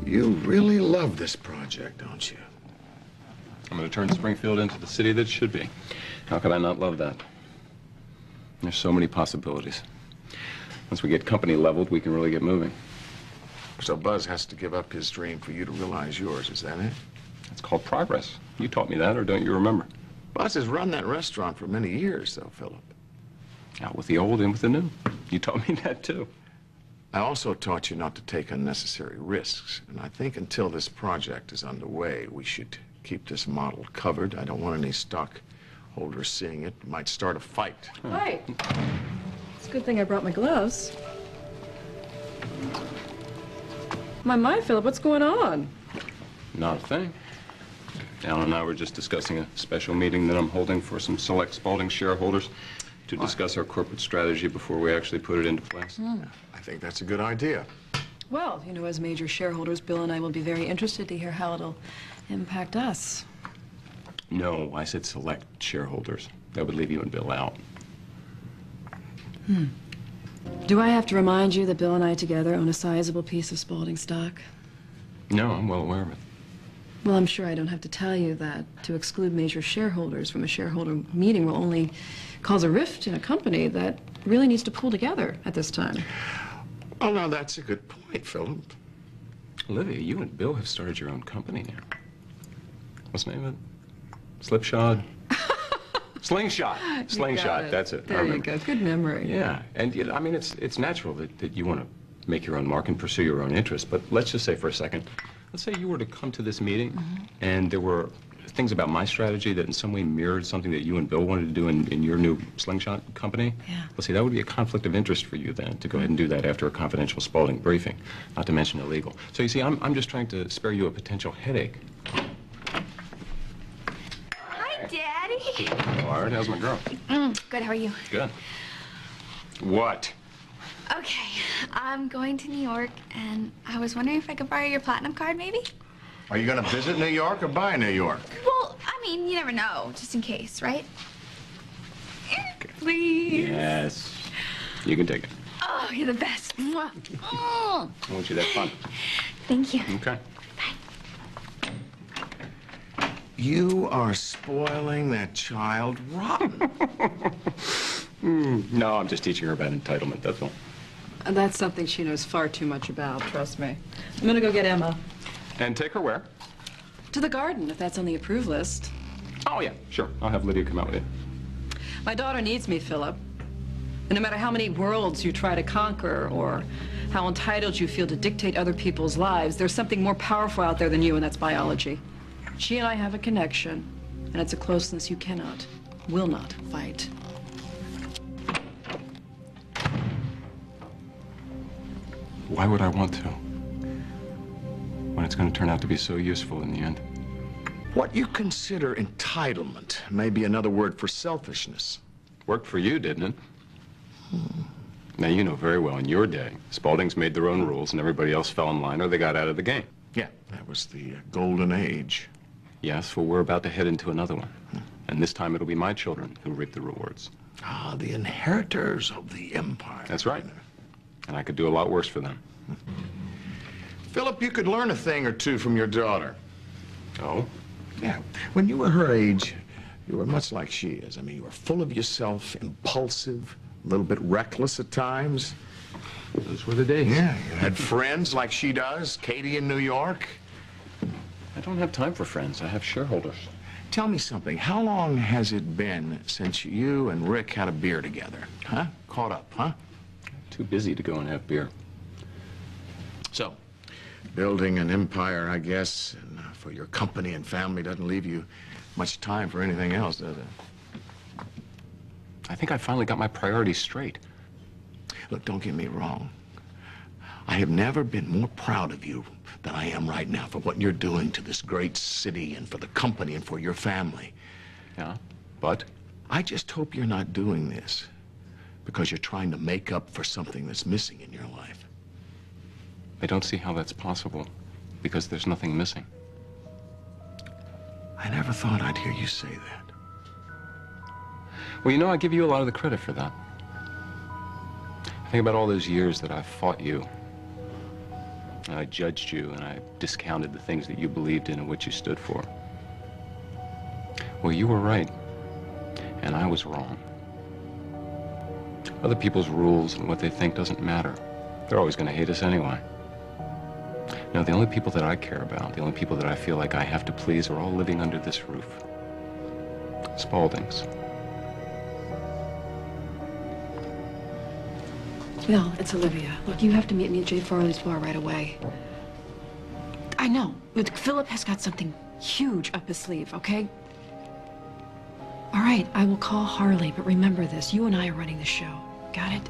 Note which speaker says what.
Speaker 1: You really love this project, don't you?
Speaker 2: I'm going to turn Springfield into the city that it should be. How could I not love that? There's so many possibilities. Once we get company leveled, we can really get moving.
Speaker 1: So Buzz has to give up his dream for you to realize yours, is that it?
Speaker 2: It's called progress. You taught me that, or don't you remember?
Speaker 1: Buzz has run that restaurant for many years, though, Philip.
Speaker 2: Out with the old, in with the new. You taught me that, too.
Speaker 1: I also taught you not to take unnecessary risks, and I think until this project is underway, we should keep this model covered. I don't want any stockholders seeing it. It might start a fight.
Speaker 3: Hi. It's a good thing I brought my gloves. My, Philip, what's going on?
Speaker 2: Not a thing. Alan and I were just discussing a special meeting that I'm holding for some select Spaulding shareholders to discuss our corporate strategy before we actually put it into place.
Speaker 1: I think that's a good idea.
Speaker 3: Well, you know, as major shareholders, Bill and I will be very interested to hear how it'll impact us.
Speaker 2: No, I said select shareholders. That would leave you and Bill out.
Speaker 3: Do I have to remind you that Bill and I together own a sizable piece of Spaulding stock?
Speaker 2: No, I'm well aware of it.
Speaker 3: Well, I'm sure I don't have to tell you that to exclude major shareholders from a shareholder meeting will only cause a rift in a company that really needs to pull together at this time.
Speaker 1: Oh, now that's a good point, Philip.
Speaker 2: Olivia, you and Bill have started your own company now. What's the name of it? Slipshod? Slingshot. Slingshot, that's it.
Speaker 3: There you go. Good memory.
Speaker 2: Yeah, and you know, I mean, it's natural that you want to make your own mark and pursue your own interests, but let's just say for a second, let's say you were to come to this meeting and there were things about my strategy that in some way mirrored something that you and Bill wanted to do in your new Slingshot company.
Speaker 3: Yeah.
Speaker 2: Let's see, that would be a conflict of interest for you then, to go ahead and do that after a confidential Spaulding briefing, not to mention illegal. So you see, I'm just trying to spare you a potential headache.
Speaker 4: Hi, Daddy.
Speaker 2: All right, how's my girl?
Speaker 4: Good, how are you?
Speaker 2: Good. What?
Speaker 4: Okay, I'm going to New York, and I was wondering if I could borrow your platinum card, maybe?
Speaker 1: Are you going to visit New York or buy New York?
Speaker 4: Well, I mean, you never know, just in case, right? Please.
Speaker 2: Yes. You can take it.
Speaker 4: Oh, you're the best. Mwah. Oh.
Speaker 2: I want you to have fun.
Speaker 4: Thank you.
Speaker 2: Okay.
Speaker 1: You are spoiling that child rotten.
Speaker 2: No, I'm just teaching her about entitlement, that's all.
Speaker 3: That's something she knows far too much about, trust me. I'm gonna go get Emma.
Speaker 2: And take her where?
Speaker 3: To the garden, if that's on the approved list.
Speaker 2: Oh, yeah, sure. I'll have Lydia come out with you.
Speaker 3: My daughter needs me, Philip. And no matter how many worlds you try to conquer or how entitled you feel to dictate other people's lives, there's something more powerful out there than you, and that's biology. She and I have a connection, and it's a closeness you cannot, will not fight.
Speaker 2: Why would I want to? When it's going to turn out to be so useful in the end.
Speaker 1: What you consider entitlement may be another word for selfishness.
Speaker 2: Worked for you, didn't it? Now, you know very well, in your day, Spaulding's made their own rules and everybody else fell in line or they got out of the game.
Speaker 1: Yeah, that was the golden age.
Speaker 2: Yes, well, we're about to head into another one. And this time it'll be my children who reap the rewards.
Speaker 1: Ah, the inheritors of the empire.
Speaker 2: That's right. And I could do a lot worse for them.
Speaker 1: Philip, you could learn a thing or two from your daughter.
Speaker 2: Oh?
Speaker 1: Yeah, when you were her age, you were much like she is. I mean, you were full of yourself, impulsive, a little bit reckless at times.
Speaker 2: Those were the days.
Speaker 1: Yeah, you had friends like she does, Katie in New York.
Speaker 2: I don't have time for friends. I have shareholders.
Speaker 1: Tell me something. How long has it been since you and Rick had a beer together? Huh? Caught up, huh?
Speaker 2: Too busy to go and have beer.
Speaker 1: So, building an empire, I guess, and for your company and family doesn't leave you much time for anything else, does it?
Speaker 2: I think I finally got my priorities straight.
Speaker 1: Look, don't get me wrong. I have never been more proud of you than I am right now for what you're doing to this great city and for the company and for your family.
Speaker 2: Yeah, but?
Speaker 1: I just hope you're not doing this because you're trying to make up for something that's missing in your life.
Speaker 2: I don't see how that's possible, because there's nothing missing.
Speaker 1: I never thought I'd hear you say that.
Speaker 2: Well, you know, I give you a lot of the credit for that. Think about all those years that I've fought you. And I judged you, and I discounted the things that you believed in and what you stood for. Well, you were right, and I was wrong. Other people's rules and what they think doesn't matter. They're always going to hate us anyway. No, the only people that I care about, the only people that I feel like I have to please are all living under this roof. Spauldings.
Speaker 3: Phil, it's Olivia. Look, you have to meet me at Jay Farley's bar right away. I know. But Philip has got something huge up his sleeve, okay? All right, I will call Harley, but remember this. You and I are running the show. Got it?